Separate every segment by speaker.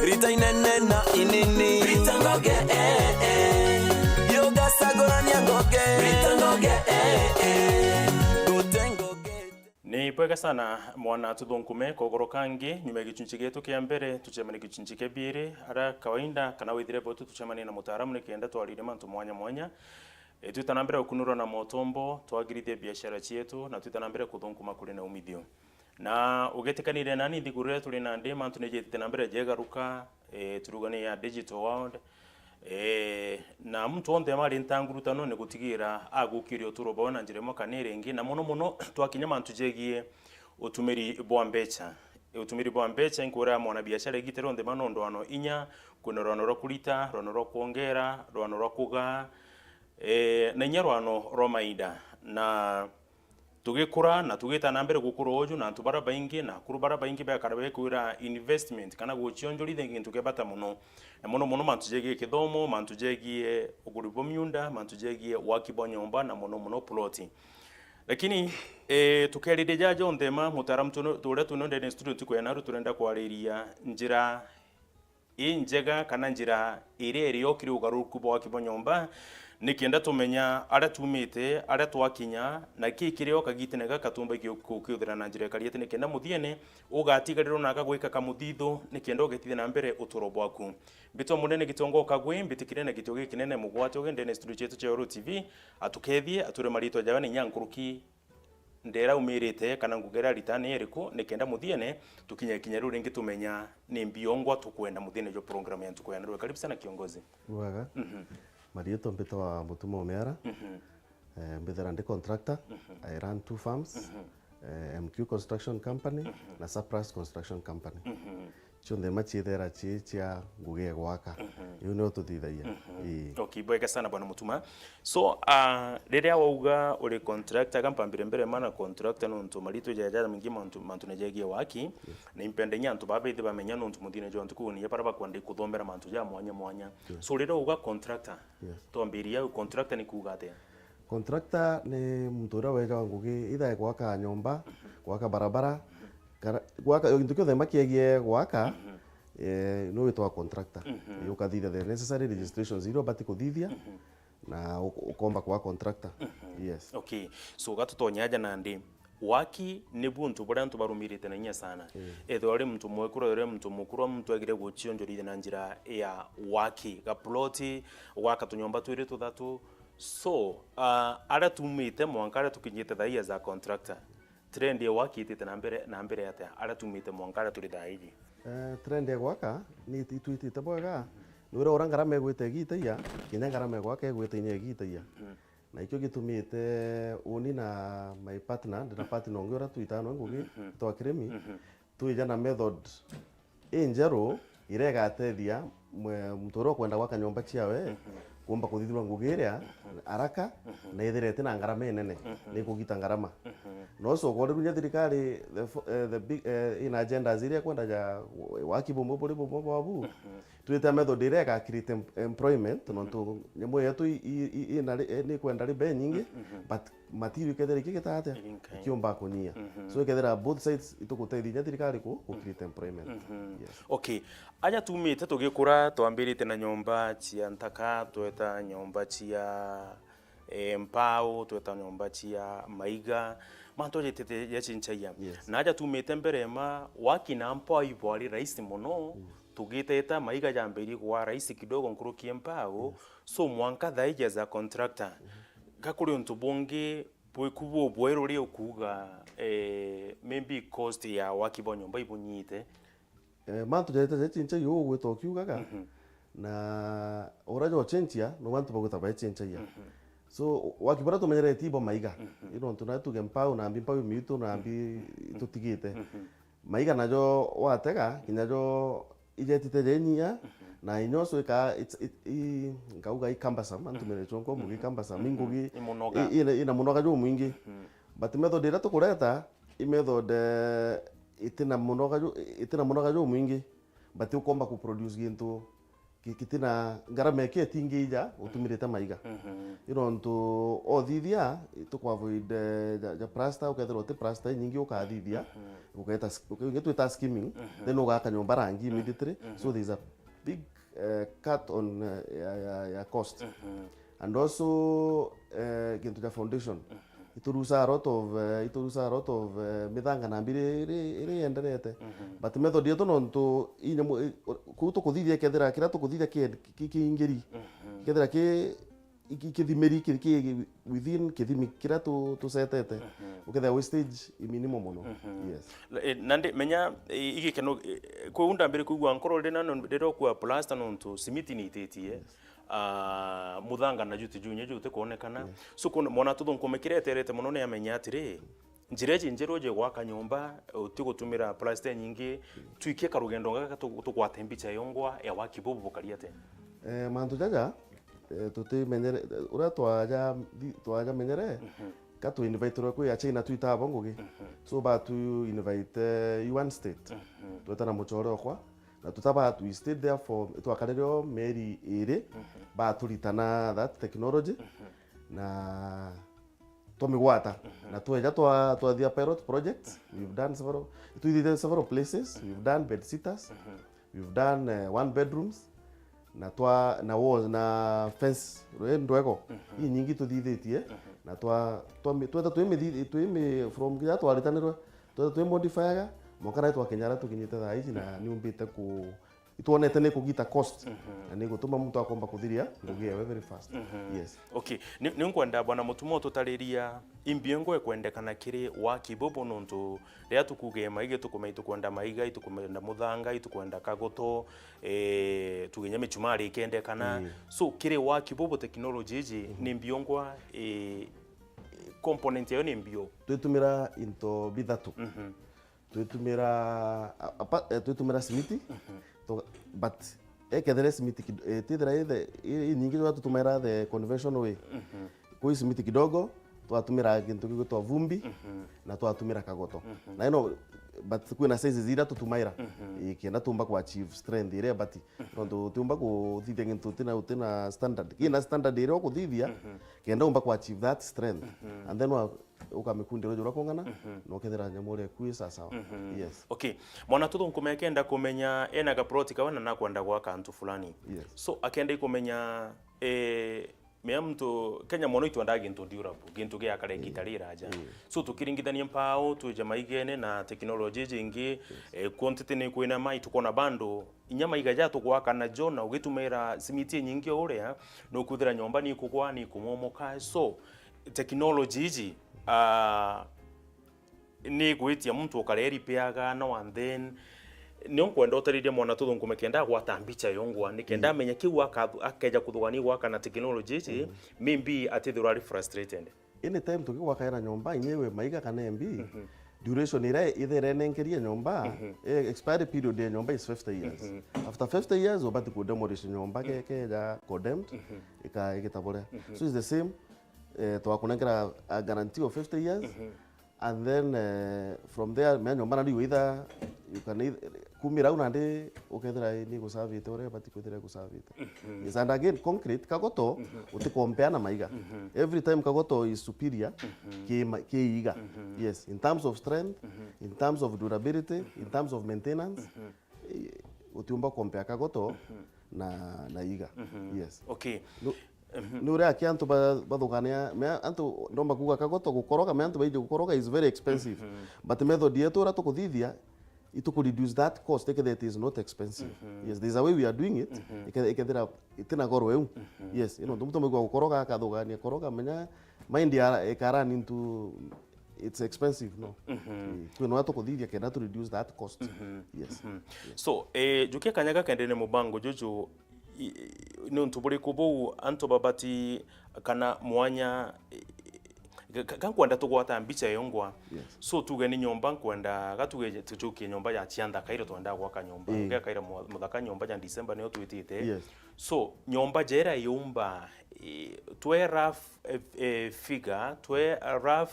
Speaker 1: Rita inene na inini Rita ngoge Yoga sagorani ngoge Rita ngoge
Speaker 2: Ni pweka sana mwana Tuthunkume kogorokangi nyume gichunchi gitu kia mbere tuchemane gichunchi ke bire ara kawaida kana withire botu tuchemane na mutaaramu nikienda twarire mantu mwanya mwanya tutanambere okunura na motombo twagirithie biashara cietu na tutanambere kuthunkuma kuri na umithio na ugetikanire nani thigurire turi na ndi mantu nejete nambere jegaruka turugane ya digital world na mtu onde mari ntangurutano ne gutigira agukirio turobona njiremo kanirenge na muno twakinya mantu jegie utumiri bwa mbecha inkura mwana biashara gitero onde manondo ano inya kuna rwano ro kulita rwano ro kuongera rwano ro kuga na nyarwano romaida na tugikura na tugita nambere gukuru oju na tubara baingi na kurubara baingi ba karabe kuira investment kana guchionjori thingi tukebata muno na muno mantujegie kithomo mantujegie uguribo myunda mantujegie WAAKI bo NYOMBA na muno ploti lakini tukeride jajo ndema mutaaramu tore tunonde ne studio tukwena turenda kwariria njira injega kana njira ire yokiri ugaruku bo WAAKI bo NYOMBA nikienda tumenya ara tumite ara twakinya na kikireo kagitinega katumba kiuthira na njira kariete nikienda muthiene ugatigariro na akagwika kamuthithu nikienda ugetithia na mbere uturo bwaku bito munene gitongo kagwe mbitikire na gitoge kinene mugwate ogende ne studio chetu cha Oro TV atukethie ature marito jabane nyankuruki ndera umirite kana ngugera ritani eriko nikienda muthiene tukinya kinya ringi tumenya ni mbiongwa tukwenda muthiene jo program ya tukwenda karibu sana kiongozi
Speaker 3: waga Marieto mpito wa Mutumo Umeara. Mbithera ndi contractor. I run 2 farms. MQ Construction Company na Surplus Construction Company. Chonde machithera chia nguge gwaka. Iyo no tuthithagia.
Speaker 2: Okay, bwega sana bwana Mutuma. So riria wauga uri contractor kampambire mbere mana contractor no ntumarito jaja mingi mantu nejegie WAAKI na impende nyantu babethi bamenya no ntumudine jo ntukuni ya paraba kwandi kuthomera mantu ja mwanya. So riria wauga contractor. Tombiria contractor ni kuga atia.
Speaker 3: Contractor ni mtura wega ngugi itha gwaka nyomba, gwaka barabara, gwaka into kiothe makiegie gwaka no witwa contractor. Ukathithia the necessary registrations irio bati kuthithia na ukomba kwa contractor. Yes.
Speaker 2: Okay. So gatutonyaja nandi WAAKI ni buntu bora ntu barumirite na nya sana. Etho ari mtu mwekuro ore mtu mukuru mtu agire guchionjorire na njira ya WAAKI ga ploti gwaka tunyomba twiri tuthatu. So ara tumite mwankara tukinyite thaia za contractor. Trend ya WAAKI itite na mbere ata ara tumite mwankara turi thaiji.
Speaker 3: Trend ya gwaka ni itwitite bwega. Nure orangara megwite gitaia kinengara megwaka egwite nye gitaia. Na ikyo gitumite uni na my partner ndina partner ongora tuitano ngugi twakirimi tuija na method injero irega atethia mtoro kwenda gwaka nyomba ciawe kumba kuthithura ngugiria araka na ithirete na ngarama nene ni kugita ngarama no so kwa runya thirikari the big in agenda ziria kwenda ja WAAKI bombo babu tuita method irega create employment no to nyemo yetu ina ni kwenda ribe nyingi but material kethera kigitata kiomba kunyia so kethera both sides itukuteithia thirikari ku create employment. Yes.
Speaker 2: Okay, aja tumite tugikura twambirite na nyomba cia ntaka tweta nyomba cia mpao tweta nyomba cia maiga manto jetete yachinchaya na aja tumite mbere ma WAAKI na mpao ibwari rahisi muno tugiteta maiga jambiri kwa rahisi kidogo nkurukie mpao so mwanka thaija za contractor kakuri ntubonge bwekubo bwero ri okuga maybe cost ya WAAKI bo NYOMBA ibunyite
Speaker 3: mantu jetete chincha yo gweto kiugaga na orajo chenchia no mantu bagota ba chenchia so WAAKI bara tumenyere tibo maiga ino ntuna tuge mpao na ambi mpao mitu na ambi tutigite maiga najo watega kinajo ijetite jenya na inyoso ka ngauga ikambasa antu mere chonko mugi kambasa mingugi ina munoga jo mwingi but method ira tukureta i method itina munoga jo mwingi but ukomba ku produce gintu kitina ngarama ke tingeija utumirite maiga ironto othithia to avoid ja plaster ukethira uti plaster nyingi ukathithia uketa uketwita skimming then ugaka nyomba rangi immediately so there is a big cut on ya cost and also gintu ja foundation it lose a lot of mithanga na mbiri iri enderete but method yetu no nto inyamu ku to kuthithia kethira kira to kuthithia kiingiri kethira kithimeri ki within kithimi kira to setete ukethira wastage minimum muno yes
Speaker 2: nandi menya igikeno kuunda mbere kuigwa nkoro rina no ndero kwa plaster no nto simiti ni itetie muthanga na juti junye jute kuonekana so kuna mona Tuthunkume kireterete muno ne amenya atiri njireje njero je gwaka nyomba utigutumira plaster nyingi tuikie karugendo ngaka tukwate mbicha yongwa ya WAAKI bobu bukariate
Speaker 3: mantu jaja tuti menyere ura twaja menyere katu invite roko ya China tuita bongogi so ba tu invite one state tutana muchoro kwa na tutaba tu stayed there for twakarerio meri ire ba turitana that technology na tomigwata na tueja twathia pilot projects we've done several places we've done bed sitters we've done one bedrooms na walls na fence ndwego hii nyingi tuthithitie na twimi from kia twaritanirwa twimodifier mokara twakinyara tukinyite thaa ici na niumbite ku ituonete ni kugita cost na ni gutuma muntu akomba kuthiria ngugie very fast yes
Speaker 2: okay ni nkwenda bwana mutumo tutariria imbiengo ekwendekana kiri WAAKI bobo nonto ria tukuge maige tukumaitu kwenda maiga itukumenda muthanga itukwenda kagoto tuginya michumari ikendekana so kiri WAAKI bobo technology ji ni mbiongwa component yo ni mbio
Speaker 3: tutumira into bithatu tutumira simiti but ekethera simiti tithira ithe nyingi tutumira the conventional way kui simiti kidogo twatumira gintu gitwa vumbi na twatumira kagoto na ino but kuna sizes ira tutumaira ikienda tumba ku achieve strength ire but no tumba ku thithia gintu tina standard kina standard ire ku thithia kienda umba ku achieve that strength and then ukamikundira jura kongana no kethera nyamure kwisa sawa yes
Speaker 2: okay mwana Tuthunkume kenda kumenya ena ga proti kawana na kwenda gwaka antu fulani
Speaker 3: yes.
Speaker 2: So akenda ikumenya mea mtu Kenya mono itwanda gintu durable gintu gya kare gitarira aja so tukiringithania mpao tuje maigene na technology jingi quantity ni kwina mai tukona bando inyama igaja tugwaka na jona ugitumira simiti nyingi uria no kuthira nyomba ni kugwa ni kumomoka so technology ji ni gwitia muntu ukareri piaga no and then nyo kwenda utaririe mwana Tuthunkume kenda gwata mbicha yongwa ni kenda menya kiu akeja kuthugani gwaka na technology ji maybe atithurari frustrated
Speaker 3: any time tukigwaka ira nyomba inyewe maiga kana MB duration ira ithere nenkeria nyomba expiry period ya nyomba is 50 years after 50 years obati ku demolish nyomba ke ja condemned ikitabore so it's the same twakunengera a guarantee of 50 years and then from there me nyomba ndio either you can kumira unande ukethira ni gusavite ore bati kwethira gusavite is and again concrete kagoto uti compare na maiga every time kagoto is superior ke iga yes in terms of strength in terms of durability in terms of maintenance utiumba compare kagoto na iga yes
Speaker 2: okay
Speaker 3: nure akiantu bathugania me antu ndomba kuga kagoto gukoroga me antu baije gukoroga is very expensive but method yetu ra tukuthithia it could reduce that cost take that is not expensive yes there's a way we are doing it ikethira itina goro eu yes you know ndumto megwa gukoroga akathugania koroga menya mind ya ekaran into it's expensive no kwino watu kuthithia kenda to reduce that cost yes
Speaker 2: so juke kanyaga kendene mubango jojo no ntuburi kubo anto babati kana mwanya kankwenda tugwata mbicha yongwa so tugeni nyomba nkwenda gatugeje tujuke nyomba ya chianda kairo twenda gwaka nyomba ngeka kaira muthaka nyomba ya December niyo twitite so nyomba jera yumba twe rough figure twe rough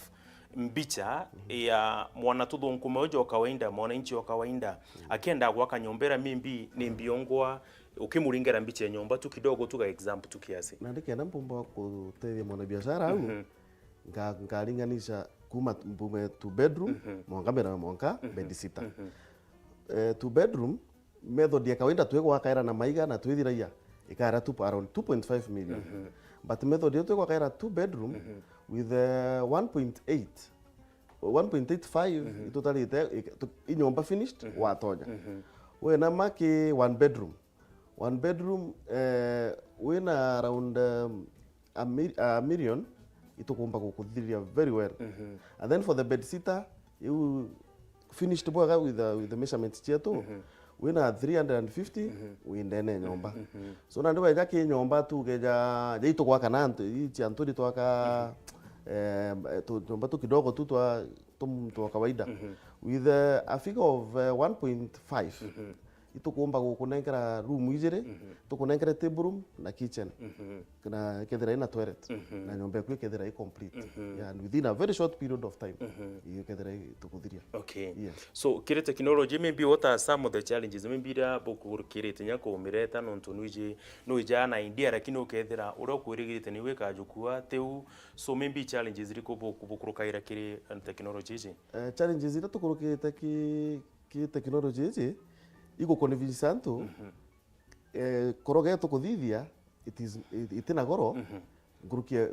Speaker 2: mbicha ya mwana Tuthunkume ujo kawaida mwananchi wa kawaida akienda gwaka nyombera mimbi ni mbiongwa ukimuringera mbicha ya nyomba tu kidogo tu ka example tu kiasi
Speaker 3: na ndikenda mpumba kuteithia mwana biashara au ngaringanisha kuma mbume 2 bedroom mwanga mera mwanga bed sita 2 bedroom method ya kawaida twegwakaira na maiga na twithiraia ikaira tu around 2.5 million but method yetu twegwakaira 2 bedroom with 1.85 itotalite inyomba finished watonya we na maki 1 bedroom wina around a million itukumba kukuthiria very well and then for the bed sitter you finished boga with the measurements chetu wina 350 windene nyomba so na ndiwe jaki nyomba tu geja jito kwa kananto ichi anturi twaka nyomba tu kidogo tu twa kawaida with a figure of 1.5 itukumba kukunengera room ijere tukunengera table room na kitchen kana kethira ina toilet na nyomba yaku kethira i complete and within a very short period of time you kethira tukuthiria.
Speaker 2: Okay, yes. So kire technology maybe what are some of the challenges maybe da boku kirete nyako mireta nontu nuija na idea lakini ukethira ura kwirigite ni weka jukua teu so maybe challenges riko boku kaira kire technology ji
Speaker 3: challenges ira tukurukite ki technology ji iko convince antu koroge tukuthithia itina goro ngurukia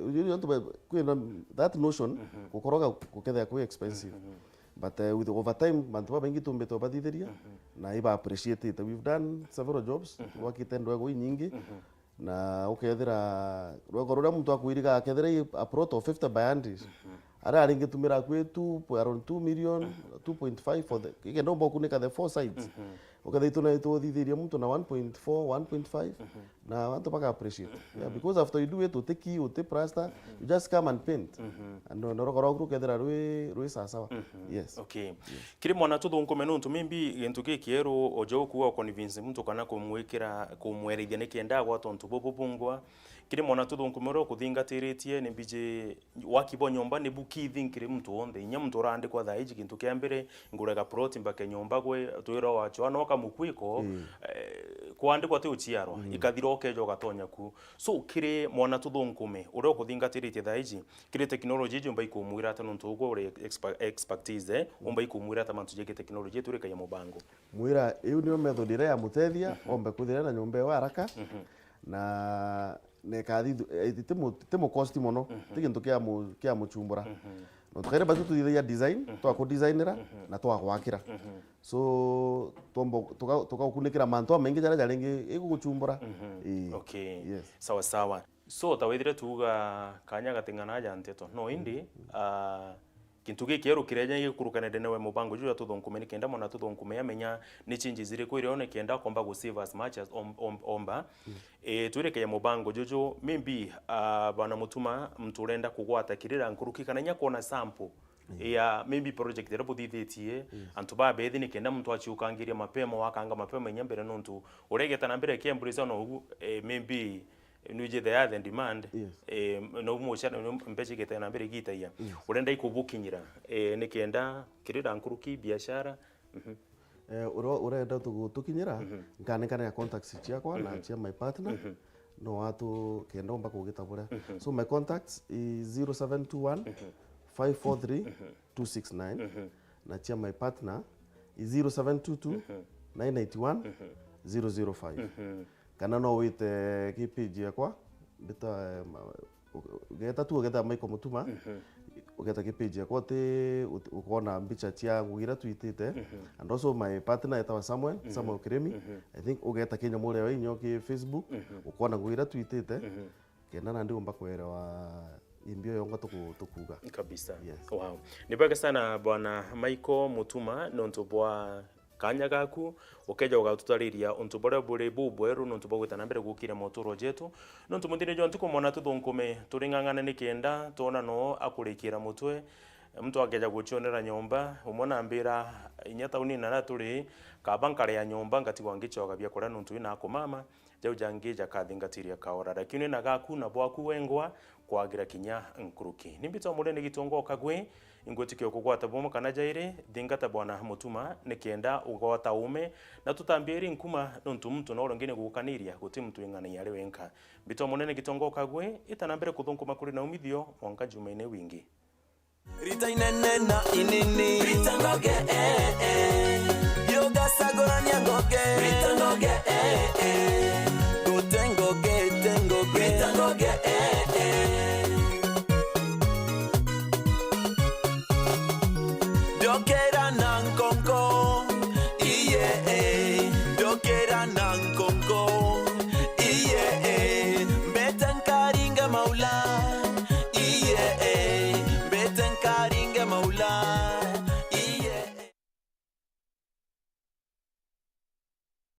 Speaker 3: kwina that notion gukoroga guketha ku expensive but with over time bantu baingi tumbeto bathithiria na iba appreciate it. We've done several jobs wakite ndwego nyingi na ukethira rwego ruria muntu akwiriga akethira a plot of 50 by 100 ara aringitumira kwetu around 2 million 2.5 for the kigendo bokunika the 4 sides ukethituna ituthithiria muntu na 1.4 1.5 na watu paka appreciate because after you do it uteki plaster you just come and paint and no rogoro ukethira rwi sawa. Yes.
Speaker 2: Okay, kiri mwana Tuthunkume nuntu mimbi gintu kikiero ojo kuwa convince muntu kana kumwikira kumwerithia nikenda gwa tontu bobubungwa kiri mwana Tuthunkume ro kuthingatiritie ni bije wakibo nyomba ni buki thinkire muntu onde nya muntu rande kwa thaiji gintu kia mbere ngurega plot mbake nyomba gwe twira wacho anoka mukwiko kwandikwa te uchiarwa ikathira okejo gatonya ku so kiri mwana Tuthunkume uro kuthingatiritie thaiji kiri technology jumba ikumwira ata nuntu ugo uri expertise umba ikumwira ata mantu jeke technology turika ya mubango
Speaker 3: mwira iu ni method ira ya muteithia ombe kuthira na nyomba wa haraka na ne kathi timo cost mono tigintu kia muchumbura no tukere batu tuthithia design twa designera na twa gwakira so tombo tukakunikira mantu amengi jara jaringi iguguchumbura.
Speaker 2: Okay,
Speaker 3: yes.
Speaker 2: Sawa sawa so tawithire tuga kanya gatingana janteto no indi kintu gikero kireja gikurukana denewe mubango juu ya Tuthunkume nikenda mwana Tuthunkume amenya ni changes zire kwire one kenda komba go save as much as omba tureke ya mubango jojo maybe bana mutuma mturenda kugwata kirira nkuruki kana nya kona sample ya maybe project rabo thithitie antu babethi nikenda muntu achiukangiria mapema wakanga mapema nyambere nuntu uregeta na mbere kiembulisa no maybe nuje the other demand no mushana mpeche geta na mbere gitaia urenda ikubukinyira nikenda kirira nkuruki biashara
Speaker 3: urenda tukinyira nkanikana ya contacts ciakwa na cia my partner no watu kenda omba kugitabura so my contacts is 0721 543 269 na cia my partner is 0722 981 005 kana no wite ki page yakwa bita geta tu geta maiko mutuma ugeta ki page yakwa te ukona mbicha cia ngugira twitite and also my partner etawa Samuel Kiremi I think ugeta Kenya mure wa inyo ki Facebook ukona ngugira twitite kena na ndio mbakwelewa imbio yonga tukuga
Speaker 2: kabisa.
Speaker 3: Yes.
Speaker 2: Wow, nibaka sana bwana Michael Mutuma nonto bwa kanya gaku ukeja ugatutariria untu bora bure bubweru nontu bogwita mbere gukira motoro jetu nontu mundire jo ntuko mona Tuthunkume turingangana nikenda tona no akurikira mutwe mtu akeja guchonera nyomba umona mbira inyata unina na turi kabankare ya nyomba ngati wangicho gabia kora nontu ina akumama jau jangija kathingatiria kaora lakini na gaku na bwaku wengwa kwagira kinya nkuruki nimbito murene gitongo kagwe ingwetikio kugwata bomo kana jairi dingata bwana mutuma nikienda ugwata ume na tutambieri nkuma nontu muntu no rongine gukaniria guti muntu ingana yare wenka bito munene gitongoka gwe itanambere kuthunkuma kuri na umithio mwanka jumaine wingi
Speaker 1: Rita inene na inini Rita ngoge Yoga sagorania ngoge Rita ngoge Gote ngoge tengoge Rita ngoge Dokera